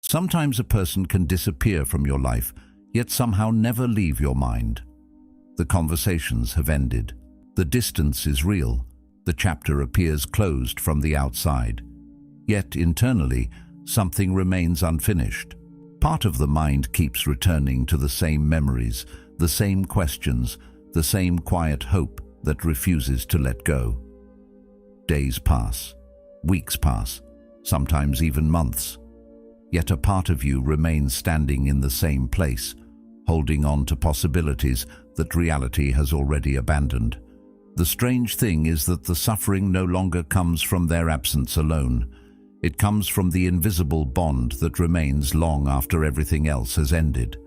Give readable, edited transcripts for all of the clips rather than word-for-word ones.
Sometimes a person can disappear from your life, yet somehow never leave your mind. The conversations have ended. The distance is real. The chapter appears closed from the outside. Yet internally, something remains unfinished. Part of the mind keeps returning to the same memories, the same questions, the same quiet hope that refuses to let go. Days pass, weeks pass, sometimes even months. Yet a part of you remains standing in the same place, holding on to possibilities that reality has already abandoned. The strange thing is that the suffering no longer comes from their absence alone. It comes from the invisible bond that remains long after everything else has ended.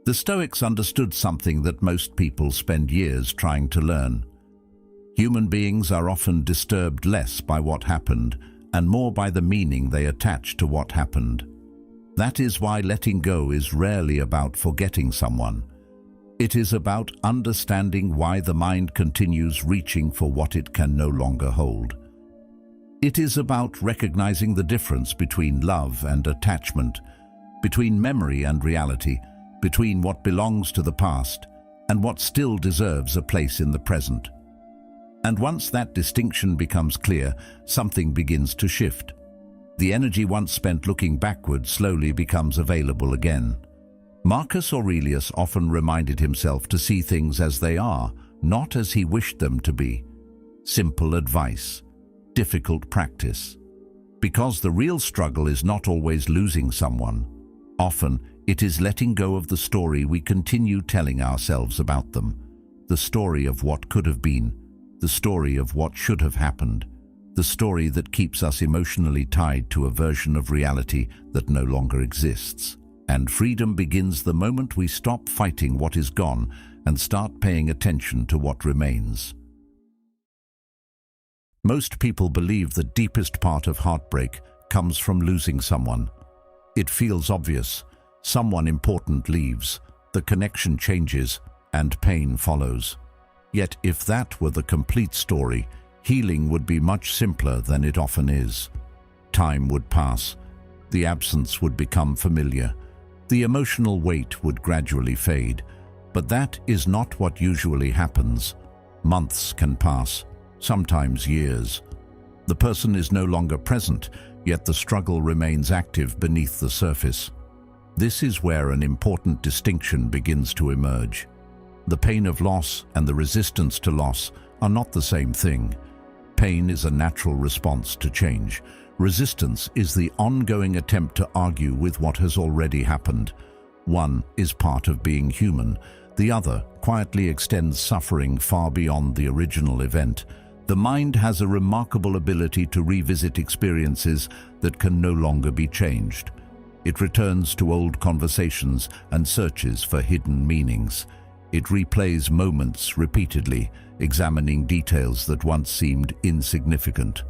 The Stoics understood something that most people spend years trying to learn. Human beings are often disturbed less by what happened and more by the meaning they attach to what happened. That is why letting go is rarely about forgetting someone. It is about understanding why the mind continues reaching for what it can no longer hold. It is about recognizing the difference between love and attachment, between memory and reality, between what belongs to the past and what still deserves a place in the present. And once that distinction becomes clear, something begins to shift. The energy once spent looking backward slowly becomes available again. Marcus Aurelius often reminded himself to see things as they are, not as he wished them to be. Simple advice, difficult practice. Because the real struggle is not always losing someone. Often, it is letting go of the story we continue telling ourselves about them. The story of what could have been, the story of what should have happened, the story that keeps us emotionally tied to a version of reality that no longer exists. And freedom begins the moment we stop fighting what is gone and start paying attention to what remains. Most people believe the deepest part of heartbreak comes from losing someone. It feels obvious. Someone important leaves, the connection changes, and pain follows. Yet if that were the complete story, healing would be much simpler than it often is. Time would pass. The absence would become familiar. The emotional weight would gradually fade. But that is not what usually happens. Months can pass, sometimes years. The person is no longer present, yet the struggle remains active beneath the surface. This is where an important distinction begins to emerge. The pain of loss and the resistance to loss are not the same thing. Pain is a natural response to change. Resistance is the ongoing attempt to argue with what has already happened. One is part of being human. The other quietly extends suffering far beyond the original event. The mind has a remarkable ability to revisit experiences that can no longer be changed. It returns to old conversations and searches for hidden meanings. It replays moments repeatedly, examining details that once seemed insignificant.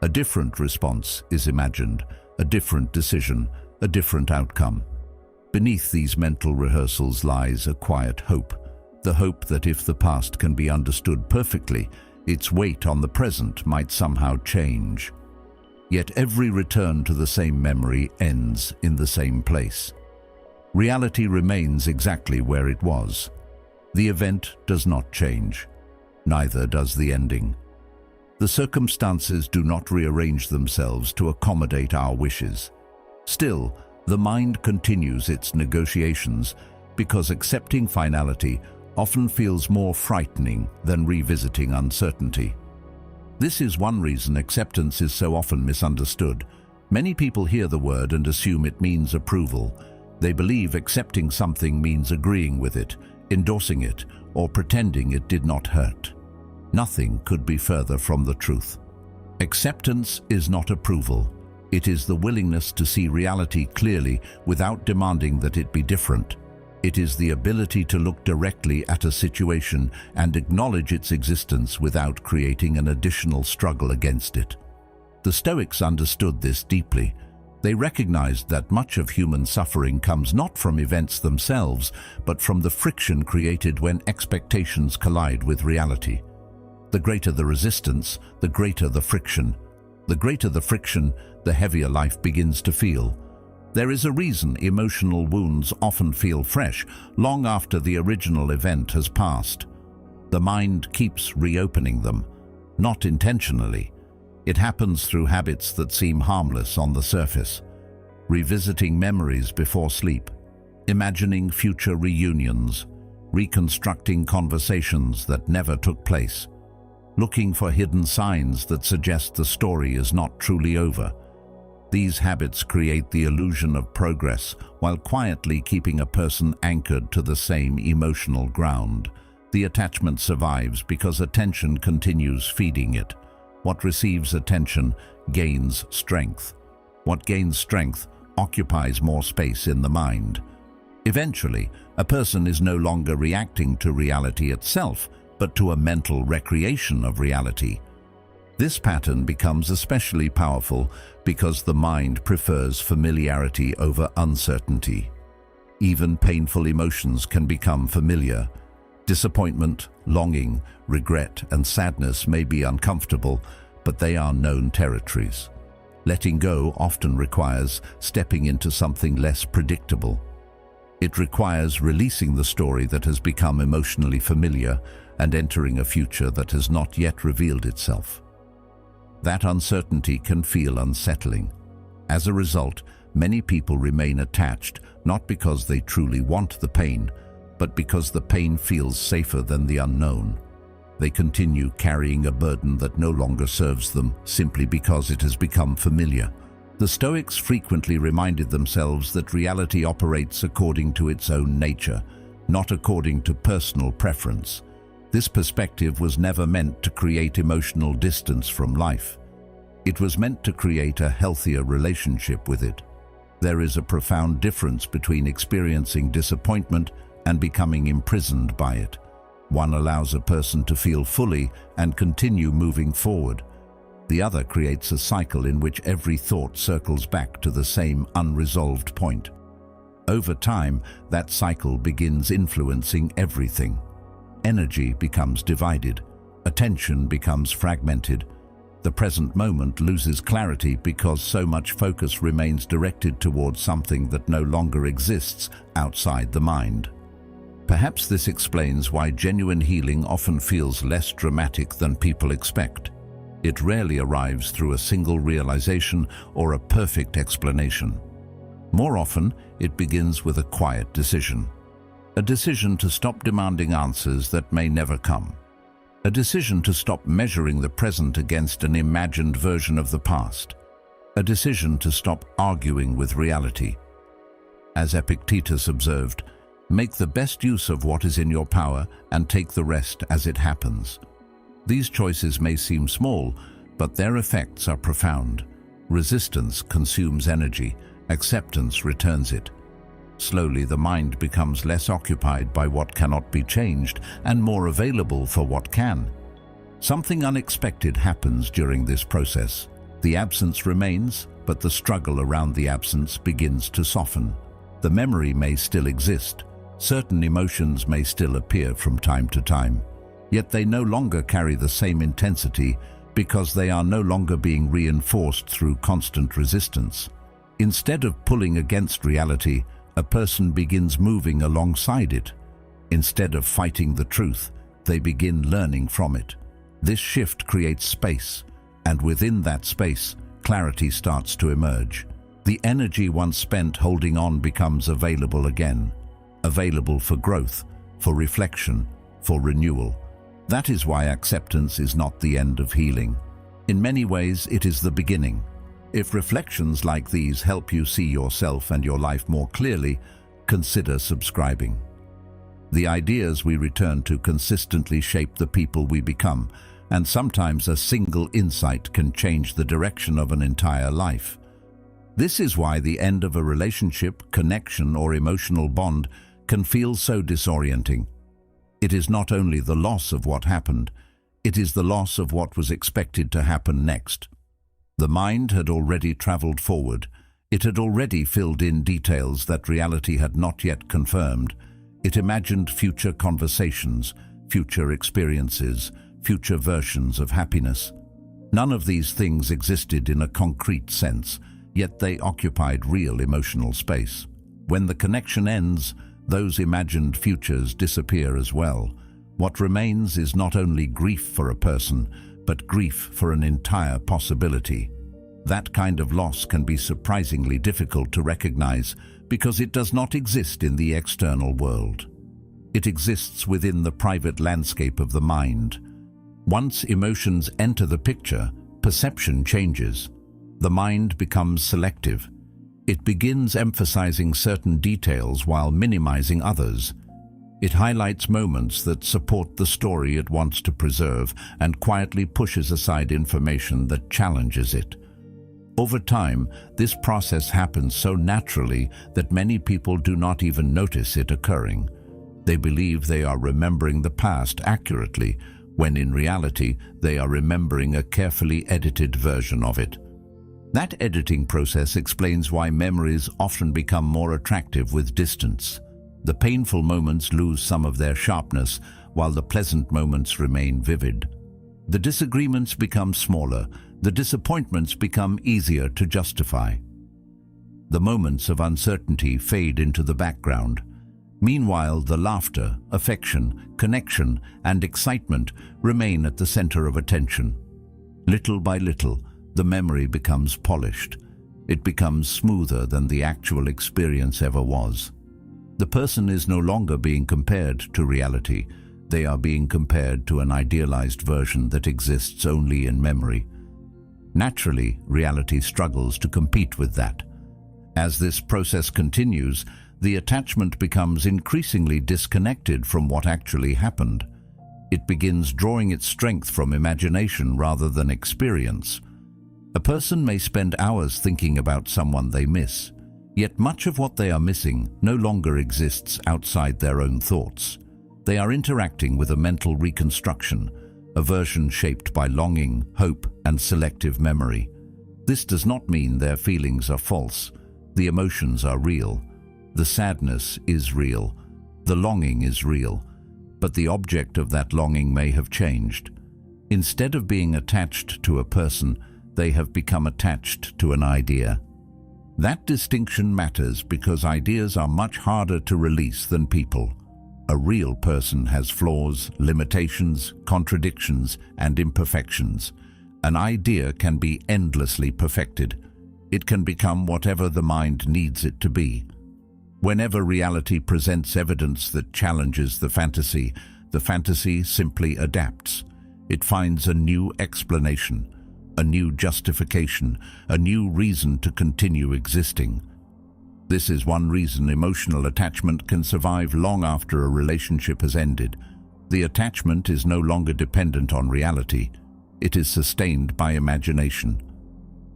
A different response is imagined, a different decision, a different outcome. Beneath these mental rehearsals lies a quiet hope, the hope that if the past can be understood perfectly, its weight on the present might somehow change. Yet every return to the same memory ends in the same place. Reality remains exactly where it was. The event does not change. Neither does the ending. The circumstances do not rearrange themselves to accommodate our wishes. Still, the mind continues its negotiations because accepting finality often feels more frightening than revisiting uncertainty. This is one reason acceptance is so often misunderstood. Many people hear the word and assume it means approval. They believe accepting something means agreeing with it, endorsing it, or pretending it did not hurt. Nothing could be further from the truth. Acceptance is not approval. It is the willingness to see reality clearly without demanding that it be different. It is the ability to look directly at a situation and acknowledge its existence without creating an additional struggle against it. The Stoics understood this deeply. They recognized that much of human suffering comes not from events themselves, but from the friction created when expectations collide with reality. The greater the resistance, the greater the friction. The greater the friction, the heavier life begins to feel. There is a reason emotional wounds often feel fresh long after the original event has passed. The mind keeps reopening them, not intentionally. It happens through habits that seem harmless on the surface. Revisiting memories before sleep, imagining future reunions, reconstructing conversations that never took place, looking for hidden signs that suggest the story is not truly over. These habits create the illusion of progress while quietly keeping a person anchored to the same emotional ground. The attachment survives because attention continues feeding it. What receives attention gains strength. What gains strength occupies more space in the mind. Eventually, a person is no longer reacting to reality itself, but to a mental recreation of reality. This pattern becomes especially powerful because the mind prefers familiarity over uncertainty. Even painful emotions can become familiar. Disappointment, longing, regret, and sadness may be uncomfortable, but they are known territories. Letting go often requires stepping into something less predictable. It requires releasing the story that has become emotionally familiar and entering a future that has not yet revealed itself. That uncertainty can feel unsettling. As a result, many people remain attached not because they truly want the pain, but because the pain feels safer than the unknown. They continue carrying a burden that no longer serves them simply because it has become familiar. The Stoics frequently reminded themselves that reality operates according to its own nature, not according to personal preference. This perspective was never meant to create emotional distance from life. It was meant to create a healthier relationship with it. There is a profound difference between experiencing disappointment and becoming imprisoned by it. One allows a person to feel fully and continue moving forward. The other creates a cycle in which every thought circles back to the same unresolved point. Over time, that cycle begins influencing everything. Energy becomes divided. Attention becomes fragmented. The present moment loses clarity because so much focus remains directed towards something that no longer exists outside the mind. Perhaps this explains why genuine healing often feels less dramatic than people expect. It rarely arrives through a single realization or a perfect explanation. More often, it begins with a quiet decision. A decision to stop demanding answers that may never come. A decision to stop measuring the present against an imagined version of the past. A decision to stop arguing with reality. As Epictetus observed, make the best use of what is in your power and take the rest as it happens. These choices may seem small, but their effects are profound. Resistance consumes energy, acceptance returns it. Slowly, the mind becomes less occupied by what cannot be changed and more available for what can. Something unexpected happens during this process. The absence remains, but the struggle around the absence begins to soften. The memory may still exist. Certain emotions may still appear from time to time, yet they no longer carry the same intensity because they are no longer being reinforced through constant resistance. Instead of pulling against reality, a person begins moving alongside it. Instead of fighting the truth, they begin learning from it. This shift creates space, and within that space, clarity starts to emerge. The energy once spent holding on becomes available again. Available for growth, for reflection, for renewal. That is why acceptance is not the end of healing. In many ways, it is the beginning. If reflections like these help you see yourself and your life more clearly, consider subscribing. The ideas we return to consistently shape the people we become, and sometimes a single insight can change the direction of an entire life. This is why the end of a relationship, connection, or emotional bond can feel so disorienting. It is not only the loss of what happened, it is the loss of what was expected to happen next. The mind had already traveled forward. It had already filled in details that reality had not yet confirmed. It imagined future conversations, future experiences, future versions of happiness. None of these things existed in a concrete sense, yet they occupied real emotional space. When the connection ends, those imagined futures disappear as well. What remains is not only grief for a person, but grief for an entire possibility. That kind of loss can be surprisingly difficult to recognize because it does not exist in the external world. It exists within the private landscape of the mind. Once emotions enter the picture, perception changes. The mind becomes selective. It begins emphasizing certain details while minimizing others. It highlights moments that support the story it wants to preserve and quietly pushes aside information that challenges it. Over time, this process happens so naturally that many people do not even notice it occurring. They believe they are remembering the past accurately, when in reality they are remembering a carefully edited version of it. That editing process explains why memories often become more attractive with distance. The painful moments lose some of their sharpness, while the pleasant moments remain vivid. The disagreements become smaller, the disappointments become easier to justify. The moments of uncertainty fade into the background. Meanwhile, the laughter, affection, connection, and excitement remain at the center of attention. Little by little, the memory becomes polished. It becomes smoother than the actual experience ever was. The person is no longer being compared to reality. They are being compared to an idealized version that exists only in memory. Naturally, reality struggles to compete with that. As this process continues, the attachment becomes increasingly disconnected from what actually happened. It begins drawing its strength from imagination rather than experience. A person may spend hours thinking about someone they miss, yet much of what they are missing no longer exists outside their own thoughts. They are interacting with a mental reconstruction, a version shaped by longing, hope, and selective memory. This does not mean their feelings are false. The emotions are real. The sadness is real. The longing is real. But the object of that longing may have changed. Instead of being attached to a person, they have become attached to an idea. That distinction matters because ideas are much harder to release than people. A real person has flaws, limitations, contradictions, and imperfections. An idea can be endlessly perfected. It can become whatever the mind needs it to be. Whenever reality presents evidence that challenges the fantasy simply adapts. It finds a new explanation, a new justification, a new reason to continue existing. This is one reason emotional attachment can survive long after a relationship has ended. The attachment is no longer dependent on reality. It is sustained by imagination.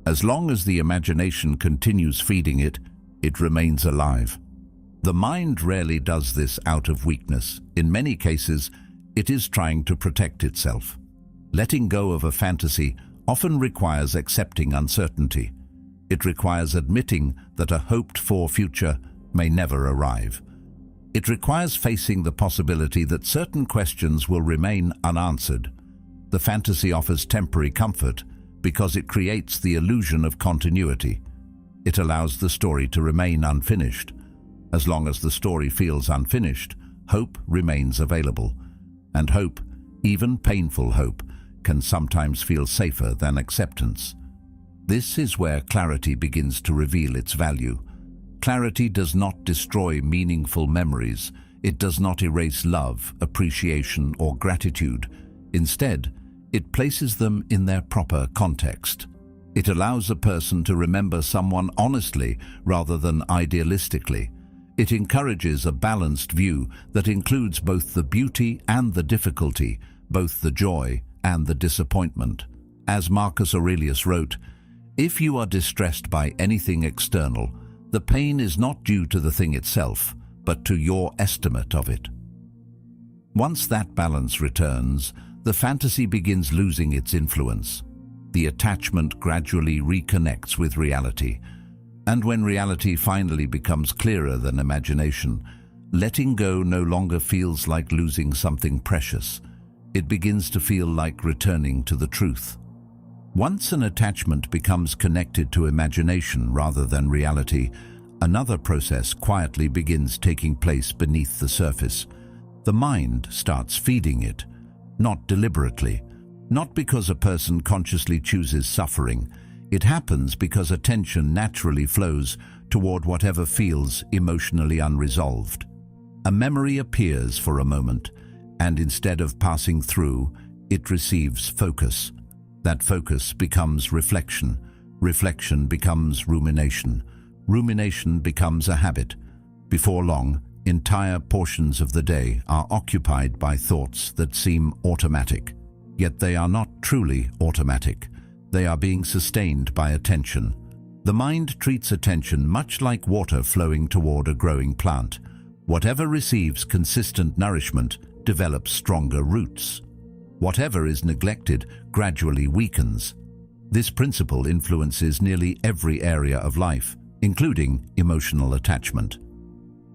As long as the imagination continues feeding it, it remains alive. The mind rarely does this out of weakness. In many cases, it is trying to protect itself. Letting go of a fantasy often requires accepting uncertainty. It requires admitting that a hoped-for future may never arrive. It requires facing the possibility that certain questions will remain unanswered. The fantasy offers temporary comfort because it creates the illusion of continuity. It allows the story to remain unfinished. As long as the story feels unfinished, hope remains available. And hope, even painful hope, can sometimes feel safer than acceptance. This is where clarity begins to reveal its value. Clarity does not destroy meaningful memories. It does not erase love, appreciation, or gratitude. Instead, it places them in their proper context. It allows a person to remember someone honestly rather than idealistically. It encourages a balanced view that includes both the beauty and the difficulty, both the joy and the disappointment. As Marcus Aurelius wrote, "If you are distressed by anything external, the pain is not due to the thing itself, but to your estimate of it." Once that balance returns, the fantasy begins losing its influence. The attachment gradually reconnects with reality. And when reality finally becomes clearer than imagination, letting go no longer feels like losing something precious. It begins to feel like returning to the truth. Once an attachment becomes connected to imagination rather than reality, another process quietly begins taking place beneath the surface. The mind starts feeding it, not deliberately, not because a person consciously chooses suffering. It happens because attention naturally flows toward whatever feels emotionally unresolved. A memory appears for a moment, and instead of passing through, it receives focus. That focus becomes reflection. Reflection becomes rumination. Rumination becomes a habit. Before long, entire portions of the day are occupied by thoughts that seem automatic. Yet they are not truly automatic. They are being sustained by attention. The mind treats attention much like water flowing toward a growing plant. Whatever receives consistent nourishment develops stronger roots. Whatever is neglected gradually weakens. This principle influences nearly every area of life, including emotional attachment.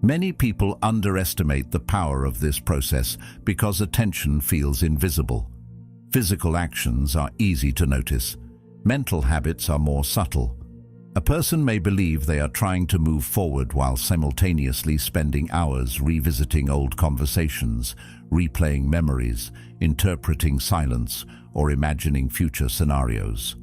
Many people underestimate the power of this process because attention feels invisible. Physical actions are easy to notice. Mental habits are more subtle. A person may believe they are trying to move forward while simultaneously spending hours revisiting old conversations, replaying memories, interpreting silence, or imagining future scenarios.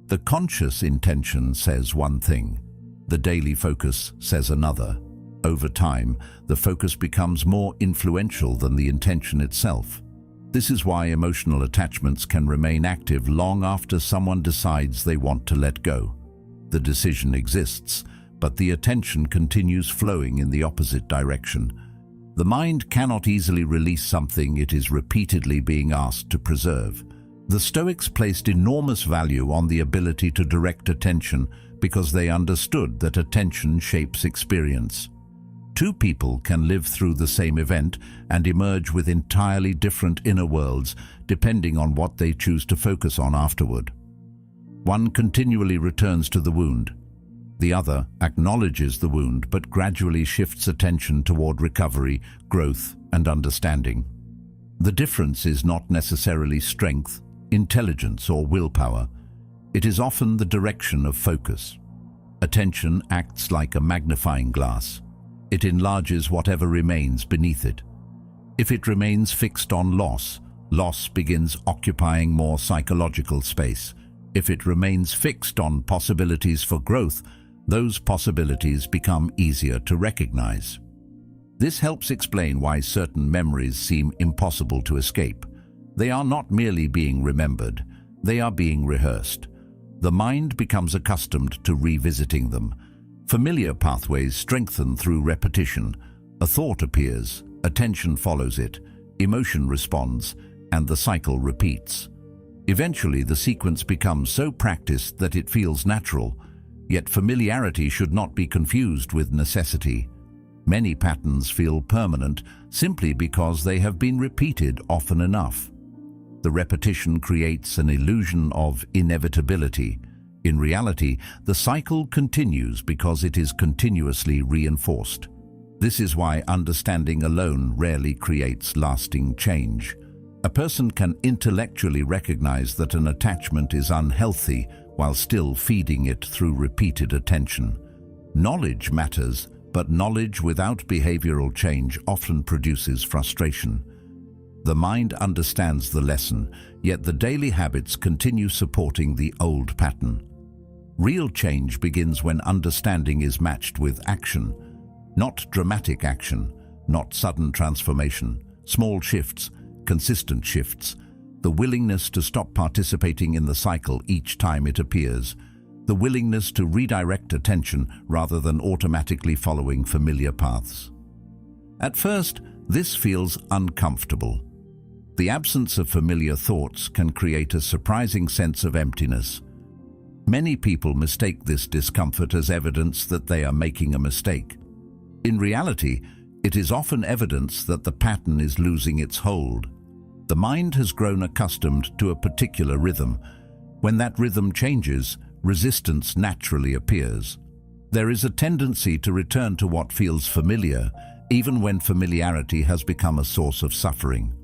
The conscious intention says one thing. The daily focus says another. Over time, the focus becomes more influential than the intention itself. This is why emotional attachments can remain active long after someone decides they want to let go. The decision exists, but the attention continues flowing in the opposite direction. The mind cannot easily release something it is repeatedly being asked to preserve. The Stoics placed enormous value on the ability to direct attention because they understood that attention shapes experience. Two people can live through the same event and emerge with entirely different inner worlds depending on what they choose to focus on afterward. One continually returns to the wound. The other acknowledges the wound but gradually shifts attention toward recovery, growth, and understanding. The difference is not necessarily strength, intelligence, or willpower. It is often the direction of focus. Attention acts like a magnifying glass. It enlarges whatever remains beneath it. If it remains fixed on loss, loss begins occupying more psychological space. If it remains fixed on possibilities for growth, those possibilities become easier to recognize. This helps explain why certain memories seem impossible to escape. They are not merely being remembered, they are being rehearsed. The mind becomes accustomed to revisiting them. Familiar pathways strengthen through repetition. A thought appears, attention follows it, emotion responds, and the cycle repeats. Eventually, the sequence becomes so practiced that it feels natural, yet familiarity should not be confused with necessity. Many patterns feel permanent simply because they have been repeated often enough. The repetition creates an illusion of inevitability. In reality, the cycle continues because it is continuously reinforced. This is why understanding alone rarely creates lasting change. A person can intellectually recognize that an attachment is unhealthy while still feeding it through repeated attention. Knowledge matters, but knowledge without behavioral change often produces frustration. The mind understands the lesson, yet the daily habits continue supporting the old pattern. Real change begins when understanding is matched with action. Not dramatic action, not sudden transformation, small shifts, consistent shifts. The willingness to stop participating in the cycle each time it appears. The willingness to redirect attention rather than automatically following familiar paths. At first, this feels uncomfortable. The absence of familiar thoughts can create a surprising sense of emptiness. Many people mistake this discomfort as evidence that they are making a mistake. In reality, it is often evidence that the pattern is losing its hold. The mind has grown accustomed to a particular rhythm. When that rhythm changes, resistance naturally appears. There is a tendency to return to what feels familiar, even when familiarity has become a source of suffering.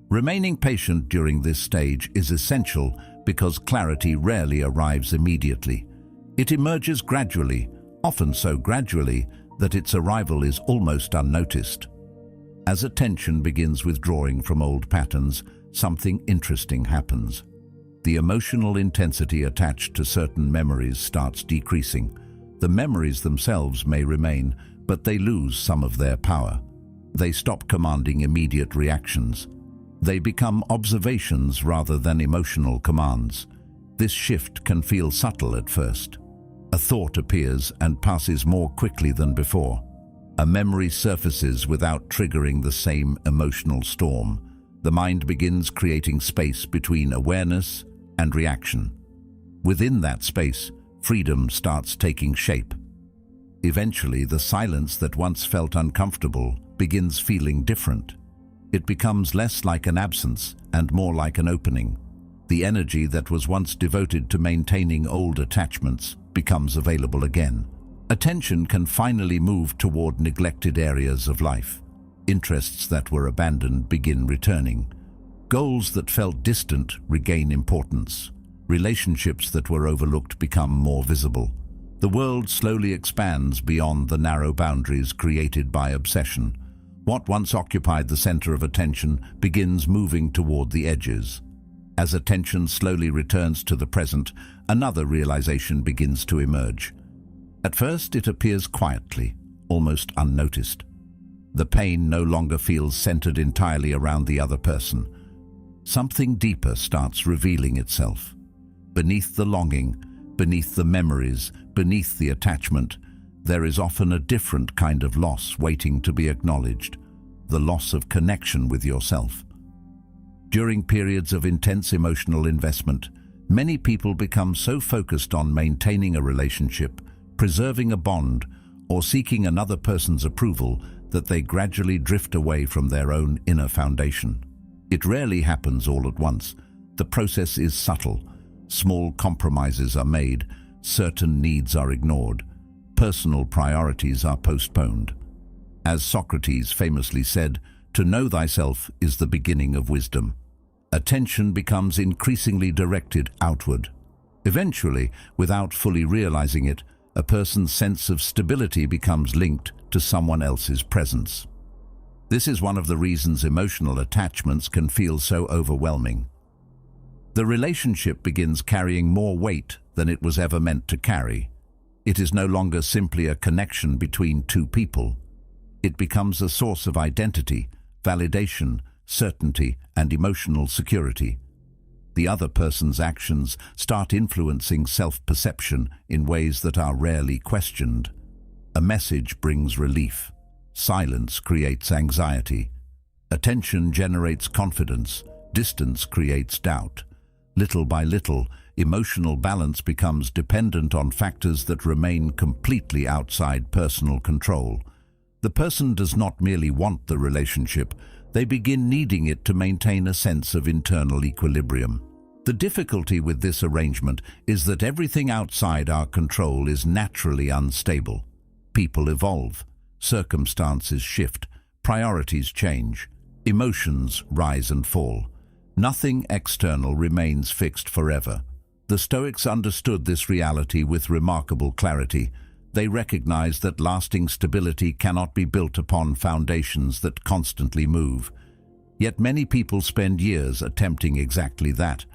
Remaining patient during this stage is essential because clarity rarely arrives immediately. It emerges gradually, often so gradually that its arrival is almost unnoticed. As attention begins withdrawing from old patterns, something interesting happens. The emotional intensity attached to certain memories starts decreasing. The memories themselves may remain, but they lose some of their power. They stop commanding immediate reactions. They become observations rather than emotional commands. This shift can feel subtle at first. A thought appears and passes more quickly than before. A memory surfaces without triggering the same emotional storm. The mind begins creating space between awareness and reaction. Within that space, freedom starts taking shape. Eventually, the silence that once felt uncomfortable begins feeling different. It becomes less like an absence and more like an opening. The energy that was once devoted to maintaining old attachments becomes available again. Attention can finally move toward neglected areas of life. Interests that were abandoned begin returning. Goals that felt distant regain importance. Relationships that were overlooked become more visible. The world slowly expands beyond the narrow boundaries created by obsession. What once occupied the center of attention begins moving toward the edges. As attention slowly returns to the present, another realization begins to emerge. At first, it appears quietly, almost unnoticed. The pain no longer feels centered entirely around the other person. Something deeper starts revealing itself. Beneath the longing, beneath the memories, beneath the attachment, there is often a different kind of loss waiting to be acknowledged, the loss of connection with yourself. During periods of intense emotional investment, many people become so focused on maintaining a relationship, preserving a bond, or seeking another person's approval that they gradually drift away from their own inner foundation. It rarely happens all at once. The process is subtle. Small compromises are made, certain needs are ignored, personal priorities are postponed. As Socrates famously said, "To know thyself is the beginning of wisdom." Attention becomes increasingly directed outward. Eventually, without fully realizing it, a person's sense of stability becomes linked to someone else's presence. This is one of the reasons emotional attachments can feel so overwhelming. The relationship begins carrying more weight than it was ever meant to carry. It is no longer simply a connection between two people. It becomes a source of identity, validation, certainty, and emotional security. The other person's actions start influencing self-perception in ways that are rarely questioned. A message brings relief. Silence creates anxiety. Attention generates confidence. Distance creates doubt. Little by little, emotional balance becomes dependent on factors that remain completely outside personal control. The person does not merely want the relationship, they begin needing it to maintain a sense of internal equilibrium. The difficulty with this arrangement is that everything outside our control is naturally unstable. People evolve, circumstances shift, priorities change, emotions rise and fall. Nothing external remains fixed forever. The Stoics understood this reality with remarkable clarity. They recognized that lasting stability cannot be built upon foundations that constantly move. Yet many people spend years attempting exactly that.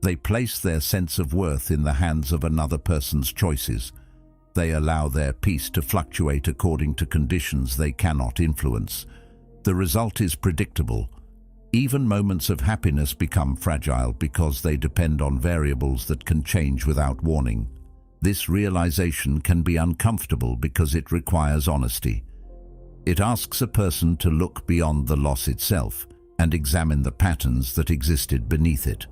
They place their sense of worth in the hands of another person's choices. They allow their peace to fluctuate according to conditions they cannot influence. The result is predictable. Even moments of happiness become fragile because they depend on variables that can change without warning. This realization can be uncomfortable because it requires honesty. It asks a person to look beyond the loss itself and examine the patterns that existed beneath it.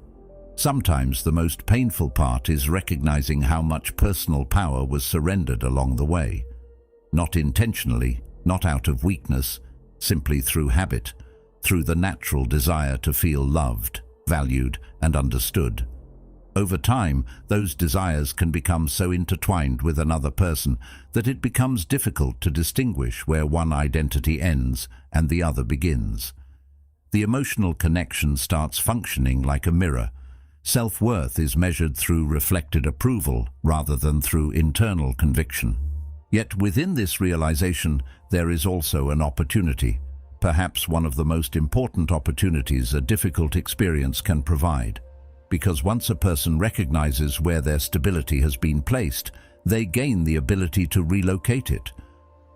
Sometimes the most painful part is recognizing how much personal power was surrendered along the way. Not intentionally, not out of weakness, simply through habit, through the natural desire to feel loved, valued, and understood. Over time, those desires can become so intertwined with another person that it becomes difficult to distinguish where one identity ends and the other begins. The emotional connection starts functioning like a mirror. Self-worth is measured through reflected approval rather than through internal conviction. Yet within this realization, there is also an opportunity, perhaps one of the most important opportunities a difficult experience can provide. Because once a person recognizes where their stability has been placed, they gain the ability to relocate it.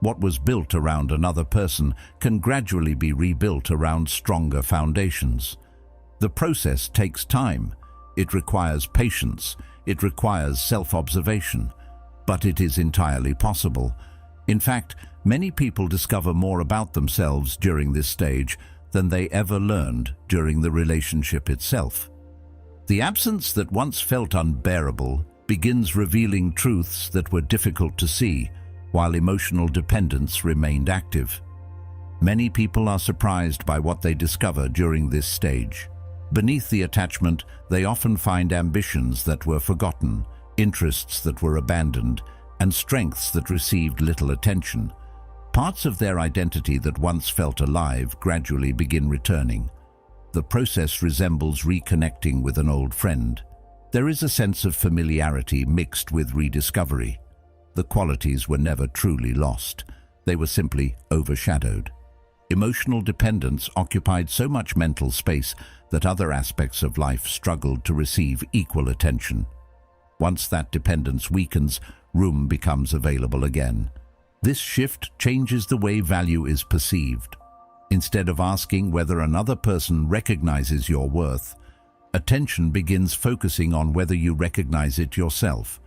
What was built around another person can gradually be rebuilt around stronger foundations. The process takes time. It requires patience. It requires self-observation. But it is entirely possible. In fact, many people discover more about themselves during this stage than they ever learned during the relationship itself. The absence that once felt unbearable begins revealing truths that were difficult to see, while emotional dependence remained active. Many people are surprised by what they discover during this stage. Beneath the attachment, they often find ambitions that were forgotten, interests that were abandoned, and strengths that received little attention. Parts of their identity that once felt alive gradually begin returning. The process resembles reconnecting with an old friend. There is a sense of familiarity mixed with rediscovery. The qualities were never truly lost. They were simply overshadowed. Emotional dependence occupied so much mental space that other aspects of life struggled to receive equal attention. Once that dependence weakens, room becomes available again. This shift changes the way value is perceived. Instead of asking whether another person recognizes your worth, attention begins focusing on whether you recognize it yourself.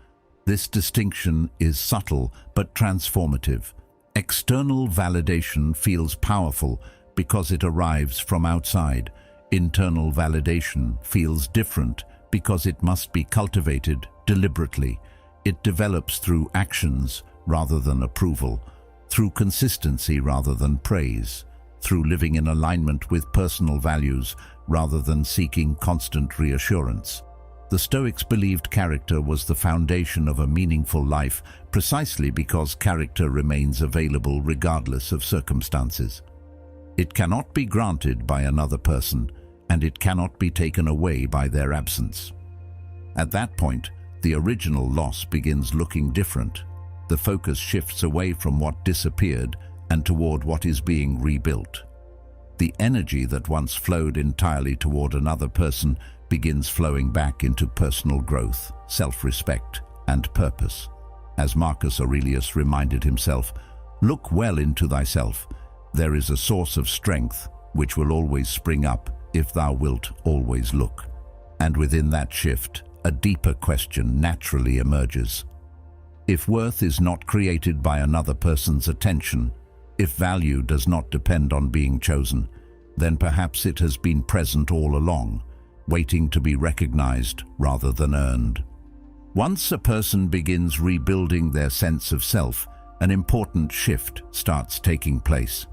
This distinction is subtle but transformative. External validation feels powerful because it arrives from outside. Internal validation feels different because it must be cultivated deliberately. It develops through actions rather than approval, through consistency rather than praise, through living in alignment with personal values rather than seeking constant reassurance. The Stoics believed character was the foundation of a meaningful life precisely because character remains available regardless of circumstances. It cannot be granted by another person, and it cannot be taken away by their absence. At that point, the original loss begins looking different. The focus shifts away from what disappeared and toward what is being rebuilt. The energy that once flowed entirely toward another person begins flowing back into personal growth, self-respect, and purpose. As Marcus Aurelius reminded himself, "Look well into thyself. There is a source of strength which will always spring up if thou wilt always look." And within that shift, a deeper question naturally emerges. If worth is not created by another person's attention, if value does not depend on being chosen, then perhaps it has been present all along, waiting to be recognized rather than earned. Once a person begins rebuilding their sense of self, an important shift starts taking place.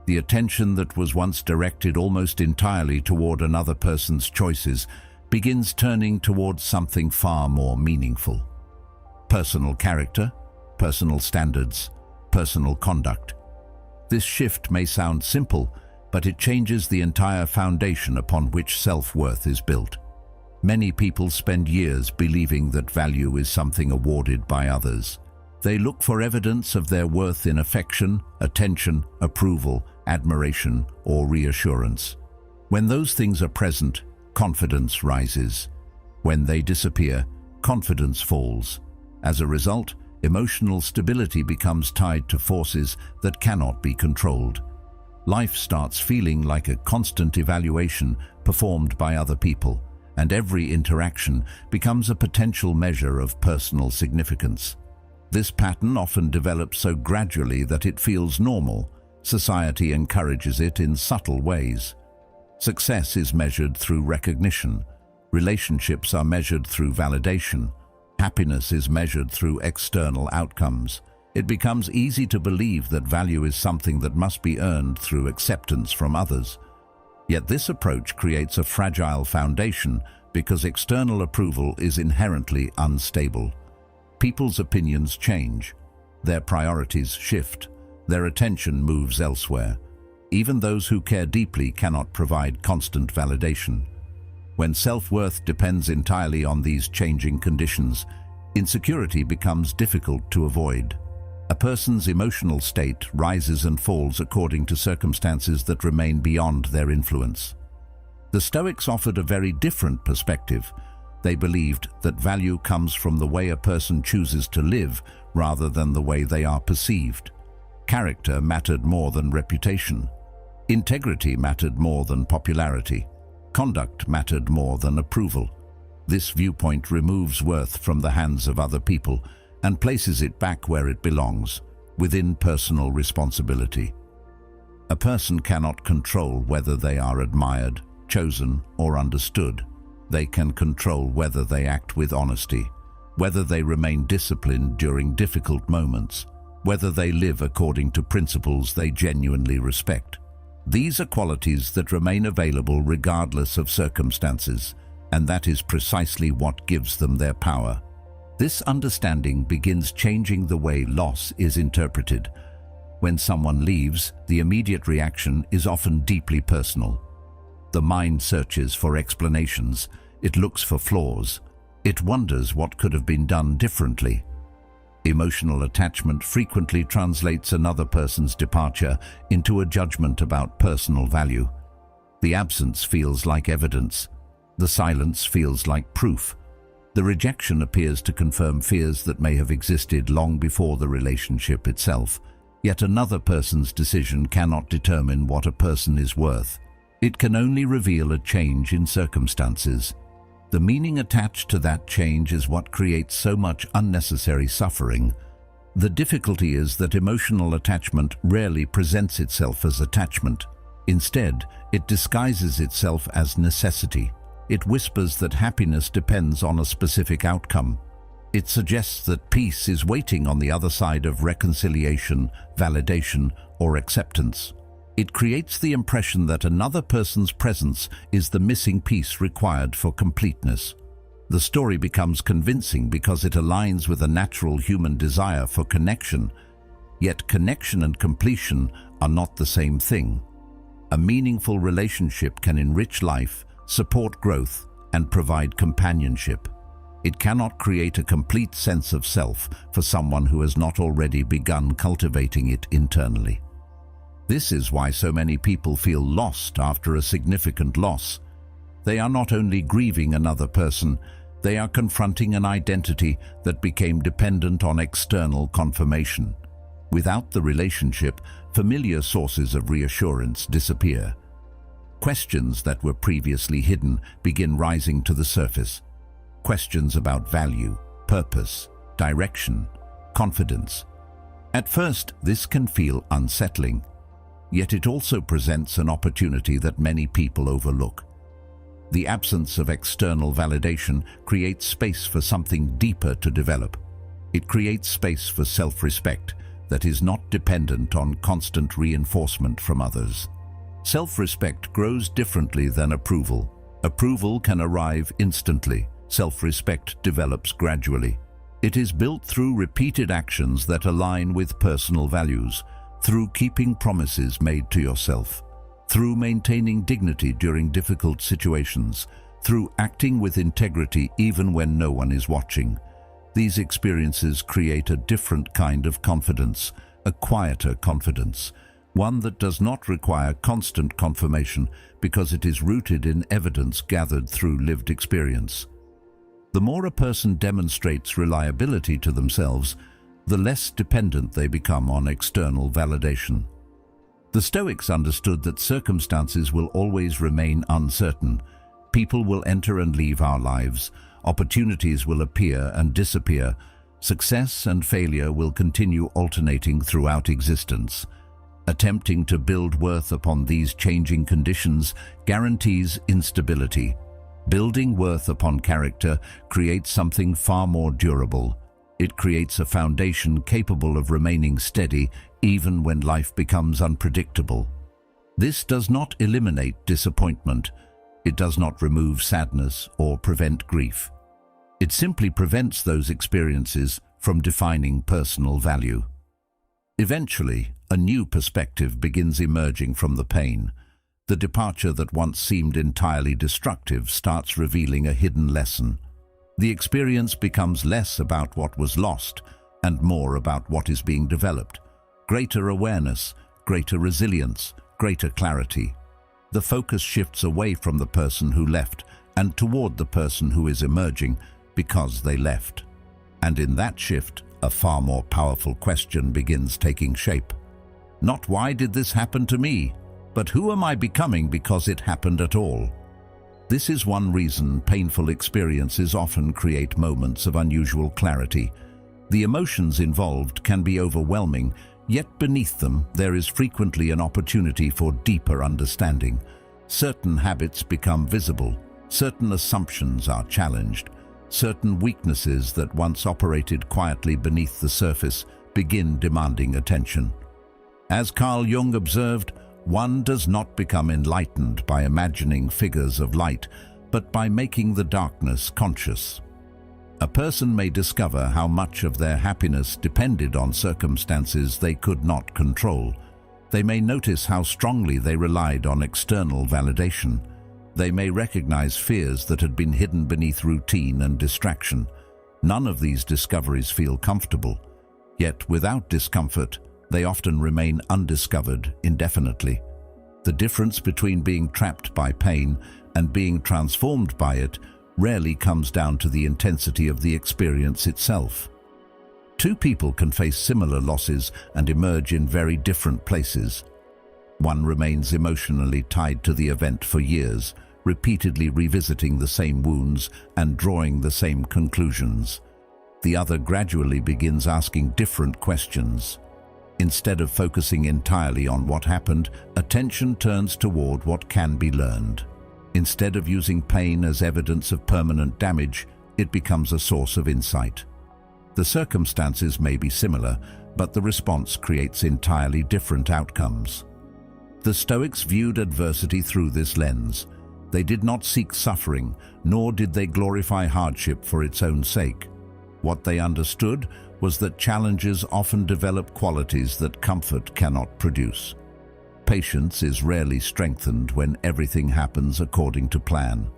The attention that was once directed almost entirely toward another person's choices begins turning towards something far more meaningful. Personal character, personal standards, personal conduct. This shift may sound simple, but it changes the entire foundation upon which self-worth is built. Many people spend years believing that value is something awarded by others. They look for evidence of their worth in affection, attention, approval, admiration, or reassurance. When those things are present, confidence rises. When they disappear, confidence falls. As a result, emotional stability becomes tied to forces that cannot be controlled. Life starts feeling like a constant evaluation performed by other people, and every interaction becomes a potential measure of personal significance. This pattern often develops so gradually that it feels normal. Society encourages it in subtle ways. Success is measured through recognition. Relationships are measured through validation. Happiness is measured through external outcomes. It becomes easy to believe that value is something that must be earned through acceptance from others. Yet this approach creates a fragile foundation because external approval is inherently unstable. People's opinions change. Their priorities shift. Their attention moves elsewhere. Even those who care deeply cannot provide constant validation. When self-worth depends entirely on these changing conditions, insecurity becomes difficult to avoid. A person's emotional state rises and falls according to circumstances that remain beyond their influence. The Stoics offered a very different perspective. They believed that value comes from the way a person chooses to live rather than the way they are perceived. Character mattered more than reputation. Integrity mattered more than popularity. Conduct mattered more than approval. This viewpoint removes worth from the hands of other people and places it back where it belongs, within personal responsibility. A person cannot control whether they are admired, chosen, or understood. They can control whether they act with honesty, whether they remain disciplined during difficult moments, whether they live according to principles they genuinely respect. These are qualities that remain available regardless of circumstances, and that is precisely what gives them their power. This understanding begins changing the way loss is interpreted. When someone leaves, the immediate reaction is often deeply personal. The mind searches for explanations, it looks for flaws, it wonders what could have been done differently. Emotional attachment frequently translates another person's departure into a judgment about personal value. The absence feels like evidence. The silence feels like proof. The rejection appears to confirm fears that may have existed long before the relationship itself. Yet another person's decision cannot determine what a person is worth. It can only reveal a change in circumstances. The meaning attached to that change is what creates so much unnecessary suffering. The difficulty is that emotional attachment rarely presents itself as attachment. Instead, it disguises itself as necessity. It whispers that happiness depends on a specific outcome. It suggests that peace is waiting on the other side of reconciliation, validation, or acceptance. It creates the impression that another person's presence is the missing piece required for completeness. The story becomes convincing because it aligns with a natural human desire for connection. Yet connection and completion are not the same thing. A meaningful relationship can enrich life, support growth, and provide companionship. It cannot create a complete sense of self for someone who has not already begun cultivating it internally. This is why so many people feel lost after a significant loss. They are not only grieving another person, they are confronting an identity that became dependent on external confirmation. Without the relationship, familiar sources of reassurance disappear. Questions that were previously hidden begin rising to the surface. Questions about value, purpose, direction, confidence. At first, this can feel unsettling. Yet it also presents an opportunity that many people overlook. The absence of external validation creates space for something deeper to develop. It creates space for self-respect that is not dependent on constant reinforcement from others. Self-respect grows differently than approval. Approval can arrive instantly. Self-respect develops gradually. It is built through repeated actions that align with personal values, through keeping promises made to yourself, through maintaining dignity during difficult situations, through acting with integrity even when no one is watching. These experiences create a different kind of confidence, a quieter confidence, one that does not require constant confirmation because it is rooted in evidence gathered through lived experience. The more a person demonstrates reliability to themselves, the less dependent they become on external validation. The Stoics understood that circumstances will always remain uncertain. People will enter and leave our lives. Opportunities will appear and disappear. Success and failure will continue alternating throughout existence. Attempting to build worth upon these changing conditions guarantees instability. Building worth upon character creates something far more durable. It creates a foundation capable of remaining steady even when life becomes unpredictable. This does not eliminate disappointment. It does not remove sadness or prevent grief. It simply prevents those experiences from defining personal value. Eventually, a new perspective begins emerging from the pain. The departure that once seemed entirely destructive starts revealing a hidden lesson. The experience becomes less about what was lost and more about what is being developed. Greater awareness, greater resilience, greater clarity. The focus shifts away from the person who left and toward the person who is emerging because they left. And in that shift, a far more powerful question begins taking shape. Not why did this happen to me, but who am I becoming because it happened at all? This is one reason painful experiences often create moments of unusual clarity. The emotions involved can be overwhelming, yet beneath them there is frequently an opportunity for deeper understanding. Certain habits become visible, certain assumptions are challenged, certain weaknesses that once operated quietly beneath the surface begin demanding attention. As Carl Jung observed, one does not become enlightened by imagining figures of light, but by making the darkness conscious. A person may discover how much of their happiness depended on circumstances they could not control. They may notice how strongly they relied on external validation. They may recognize fears that had been hidden beneath routine and distraction. None of these discoveries feel comfortable. Yet without discomfort, they often remain undiscovered indefinitely. The difference between being trapped by pain and being transformed by it rarely comes down to the intensity of the experience itself. Two people can face similar losses and emerge in very different places. One remains emotionally tied to the event for years, repeatedly revisiting the same wounds and drawing the same conclusions. The other gradually begins asking different questions. Instead of focusing entirely on what happened, attention turns toward what can be learned. Instead of using pain as evidence of permanent damage, it becomes a source of insight. The circumstances may be similar, but the response creates entirely different outcomes. The Stoics viewed adversity through this lens. They did not seek suffering, nor did they glorify hardship for its own sake. What they understood was that challenges often develop qualities that comfort cannot produce. Patience is rarely strengthened when everything happens according to plan.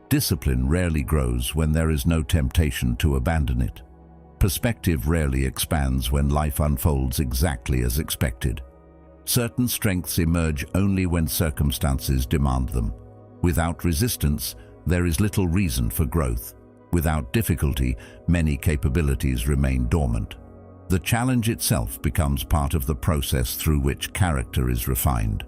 Discipline rarely grows when there is no temptation to abandon it. Perspective rarely expands when life unfolds exactly as expected. Certain strengths emerge only when circumstances demand them. Without resistance, there is little reason for growth. Without difficulty, many capabilities remain dormant. The challenge itself becomes part of the process through which character is refined.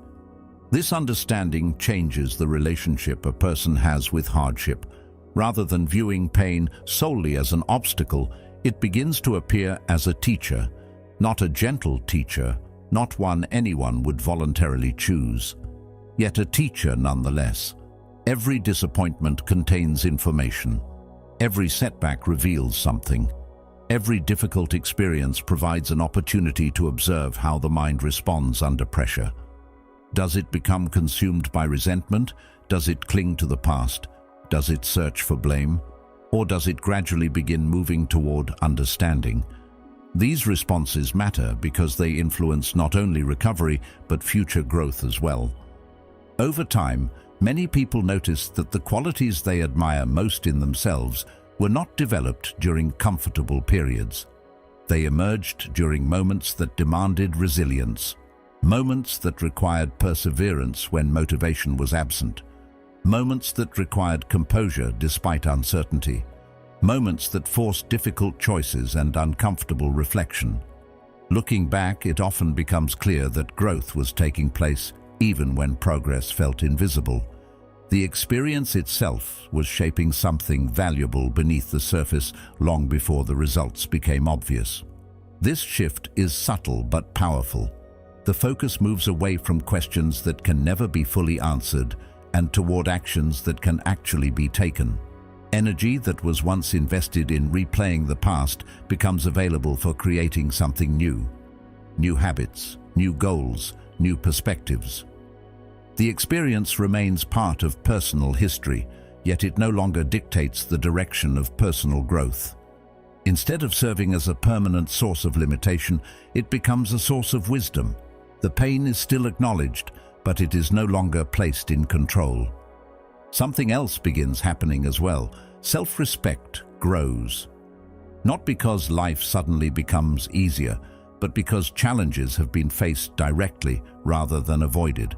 This understanding changes the relationship a person has with hardship. Rather than viewing pain solely as an obstacle, it begins to appear as a teacher, not a gentle teacher, not one anyone would voluntarily choose. Yet a teacher nonetheless. Every disappointment contains information. Every setback reveals something. Every difficult experience provides an opportunity to observe how the mind responds under pressure. Does it become consumed by resentment? Does it cling to the past? Does it search for blame? Or does it gradually begin moving toward understanding? These responses matter because they influence not only recovery but future growth as well. Over time, many people noticed that the qualities they admire most in themselves were not developed during comfortable periods. They emerged during moments that demanded resilience, moments that required perseverance when motivation was absent, moments that required composure despite uncertainty, moments that forced difficult choices and uncomfortable reflection. Looking back, it often becomes clear that growth was taking place even when progress felt invisible. The experience itself was shaping something valuable beneath the surface long before the results became obvious. This shift is subtle but powerful. The focus moves away from questions that can never be fully answered and toward actions that can actually be taken. Energy that was once invested in replaying the past becomes available for creating something new. New habits, new goals, new perspectives. The experience remains part of personal history, yet it no longer dictates the direction of personal growth. Instead of serving as a permanent source of limitation, it becomes a source of wisdom. The pain is still acknowledged, but it is no longer placed in control. Something else begins happening as well. Self-respect grows. Not because life suddenly becomes easier, but because challenges have been faced directly rather than avoided.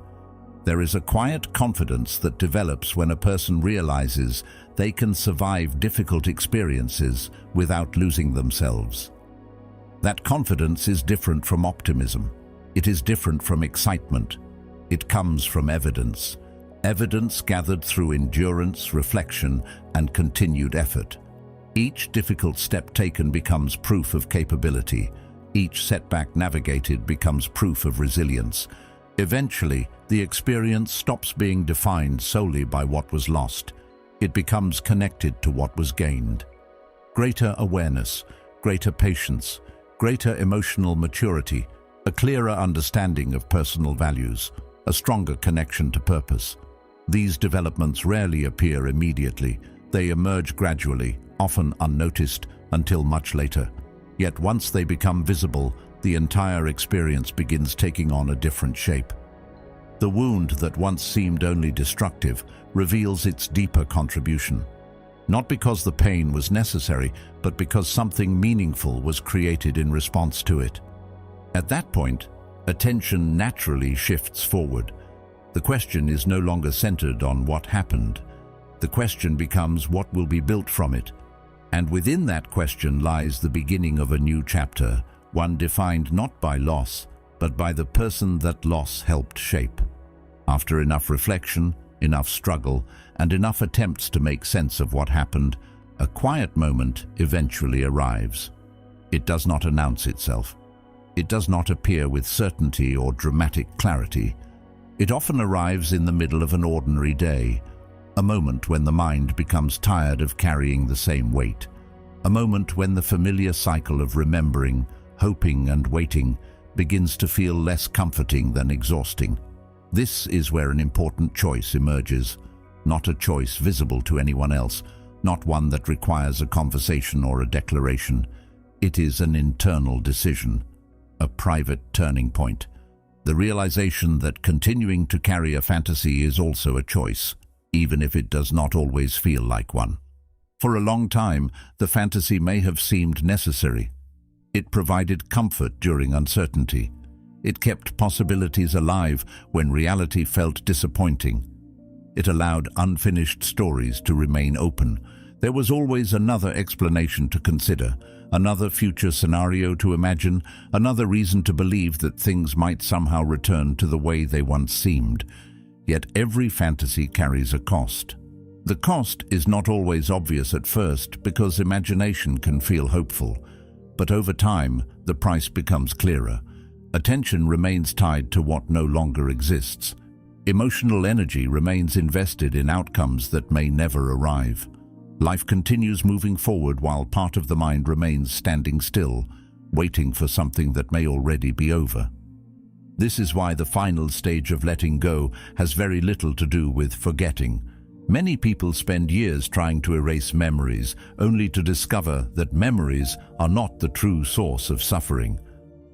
There is a quiet confidence that develops when a person realizes they can survive difficult experiences without losing themselves. That confidence is different from optimism. It is different from excitement. It comes from evidence. Evidence gathered through endurance, reflection, and continued effort. Each difficult step taken becomes proof of capability. Each setback navigated becomes proof of resilience. Eventually, the experience stops being defined solely by what was lost. It becomes connected to what was gained. Greater awareness, greater patience, greater emotional maturity, a clearer understanding of personal values, a stronger connection to purpose. These developments rarely appear immediately. They emerge gradually, often unnoticed, until much later. Yet once they become visible, the entire experience begins taking on a different shape. The wound that once seemed only destructive reveals its deeper contribution. Not because the pain was necessary, but because something meaningful was created in response to it. At that point, attention naturally shifts forward. The question is no longer centered on what happened. The question becomes what will be built from it. And within that question lies the beginning of a new chapter, one defined not by loss, but by the person that loss helped shape. After enough reflection, enough struggle, and enough attempts to make sense of what happened, a quiet moment eventually arrives. It does not announce itself. It does not appear with certainty or dramatic clarity. It often arrives in the middle of an ordinary day, a moment when the mind becomes tired of carrying the same weight, a moment when the familiar cycle of remembering, hoping, and waiting begins to feel less comforting than exhausting. This is where an important choice emerges, not a choice visible to anyone else, not one that requires a conversation or a declaration. It is an internal decision, a private turning point. The realization that continuing to carry a fantasy is also a choice, even if it does not always feel like one. For a long time, the fantasy may have seemed necessary. It provided comfort during uncertainty. It kept possibilities alive when reality felt disappointing. It allowed unfinished stories to remain open. There was always another explanation to consider, another future scenario to imagine, another reason to believe that things might somehow return to the way they once seemed. Yet every fantasy carries a cost. The cost is not always obvious at first because imagination can feel hopeful. But over time, the price becomes clearer. Attention remains tied to what no longer exists. Emotional energy remains invested in outcomes that may never arrive. Life continues moving forward while part of the mind remains standing still, waiting for something that may already be over. This is why the final stage of letting go has very little to do with forgetting. Many people spend years trying to erase memories, only to discover that memories are not the true source of suffering.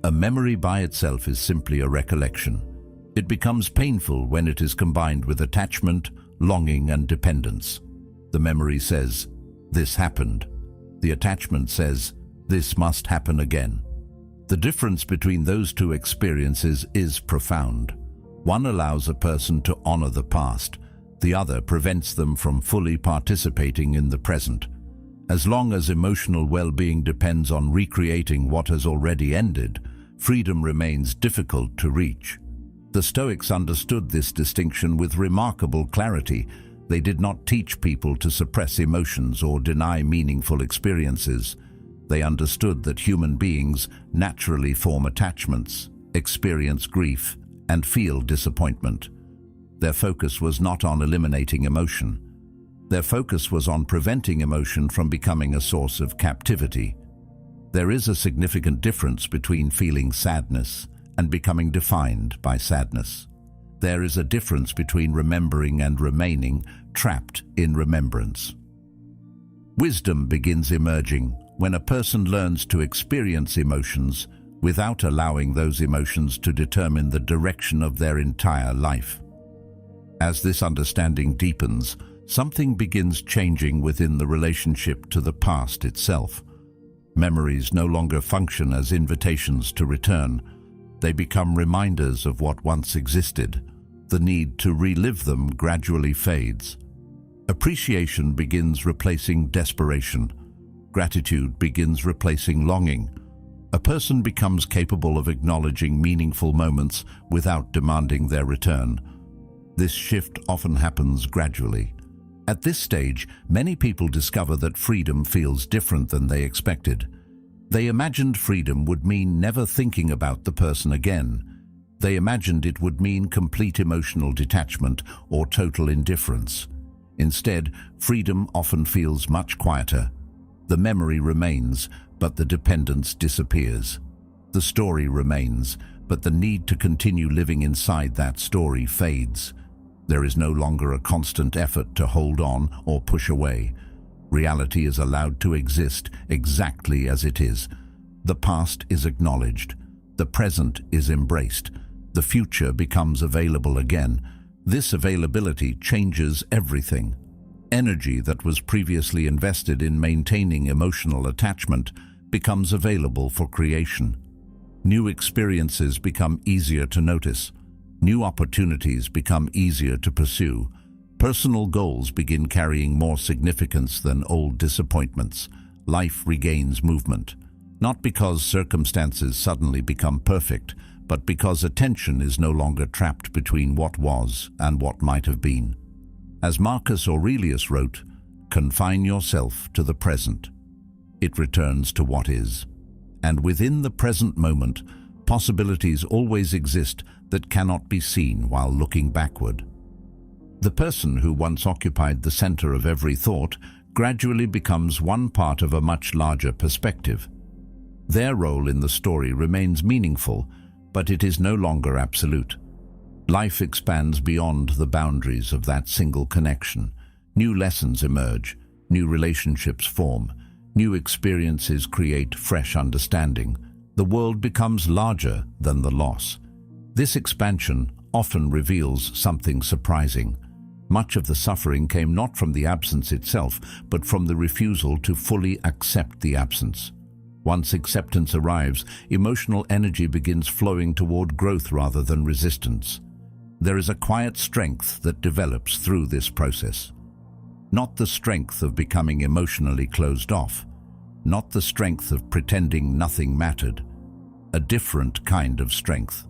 A memory by itself is simply a recollection. It becomes painful when it is combined with attachment, longing, and dependence. The memory says, "This happened." The attachment says, "This must happen again." The difference between those two experiences is profound. One allows a person to honor the past. The other prevents them from fully participating in the present. As long as emotional well-being depends on recreating what has already ended, freedom remains difficult to reach. The Stoics understood this distinction with remarkable clarity. They did not teach people to suppress emotions or deny meaningful experiences. They understood that human beings naturally form attachments, experience grief, and feel disappointment. Their focus was not on eliminating emotion. Their focus was on preventing emotion from becoming a source of captivity. There is a significant difference between feeling sadness and becoming defined by sadness. There is a difference between remembering and remaining trapped in remembrance. Wisdom begins emerging when a person learns to experience emotions without allowing those emotions to determine the direction of their entire life. As this understanding deepens, something begins changing within the relationship to the past itself. Memories no longer function as invitations to return. They become reminders of what once existed. The need to relive them gradually fades. Appreciation begins replacing desperation. Gratitude begins replacing longing. A person becomes capable of acknowledging meaningful moments without demanding their return. This shift often happens gradually. At this stage, many people discover that freedom feels different than they expected. They imagined freedom would mean never thinking about the person again. They imagined it would mean complete emotional detachment or total indifference. Instead, freedom often feels much quieter. The memory remains, but the dependence disappears. The story remains, but the need to continue living inside that story fades. There is no longer a constant effort to hold on or push away. Reality is allowed to exist exactly as it is. The past is acknowledged. The present is embraced. The future becomes available again. This availability changes everything. Energy that was previously invested in maintaining emotional attachment becomes available for creation. New experiences become easier to notice. New opportunities become easier to pursue. Personal goals begin carrying more significance than old disappointments. Life regains movement, not because circumstances suddenly become perfect, but because attention is no longer trapped between what was and what might have been. As Marcus Aurelius wrote, "Confine yourself to the present." It returns to what is. And within the present moment, possibilities always exist that cannot be seen while looking backward. The person who once occupied the center of every thought gradually becomes one part of a much larger perspective. Their role in the story remains meaningful, but it is no longer absolute. Life expands beyond the boundaries of that single connection. New lessons emerge, new relationships form, new experiences create fresh understanding. The world becomes larger than the loss. This expansion often reveals something surprising. Much of the suffering came not from the absence itself, but from the refusal to fully accept the absence. Once acceptance arrives, emotional energy begins flowing toward growth rather than resistance. There is a quiet strength that develops through this process. Not the strength of becoming emotionally closed off, not the strength of pretending nothing mattered. A different kind of strength.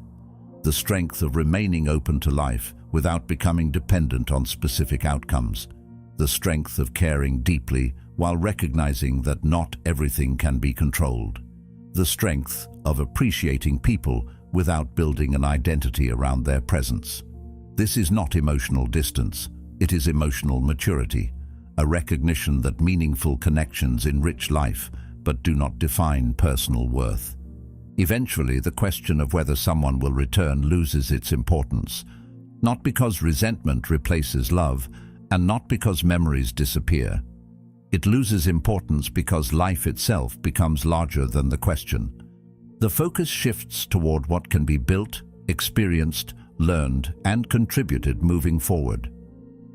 The strength of remaining open to life without becoming dependent on specific outcomes. The strength of caring deeply while recognizing that not everything can be controlled. The strength of appreciating people without building an identity around their presence. This is not emotional distance, it is emotional maturity, a recognition that meaningful connections enrich life but do not define personal worth. Eventually, the question of whether someone will return loses its importance, not because resentment replaces love, and not because memories disappear. It loses importance because life itself becomes larger than the question. The focus shifts toward what can be built, experienced, learned, and contributed moving forward.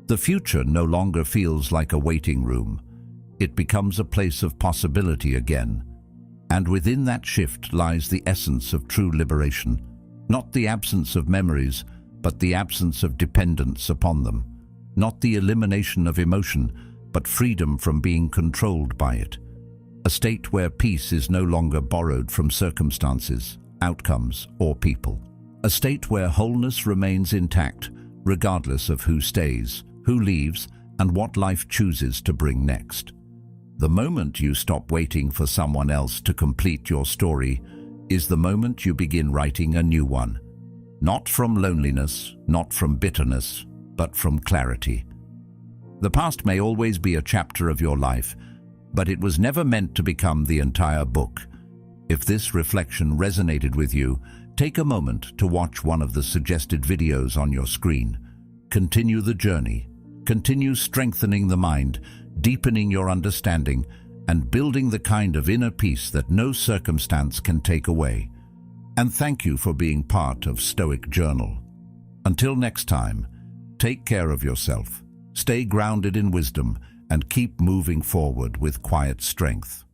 The future no longer feels like a waiting room. It becomes a place of possibility again. And within that shift lies the essence of true liberation, not the absence of memories, but the absence of dependence upon them, not the elimination of emotion, but freedom from being controlled by it. A state where peace is no longer borrowed from circumstances, outcomes, or people. A state where wholeness remains intact, regardless of who stays, who leaves, and what life chooses to bring next. The moment you stop waiting for someone else to complete your story is the moment you begin writing a new one. Not from loneliness, not from bitterness, but from clarity. The past may always be a chapter of your life, but it was never meant to become the entire book. If this reflection resonated with you, take a moment to watch one of the suggested videos on your screen. Continue the journey. Continue strengthening the mind, deepening your understanding, and building the kind of inner peace that no circumstance can take away. And thank you for being part of Stoic Journal. Until next time, take care of yourself, stay grounded in wisdom, and keep moving forward with quiet strength.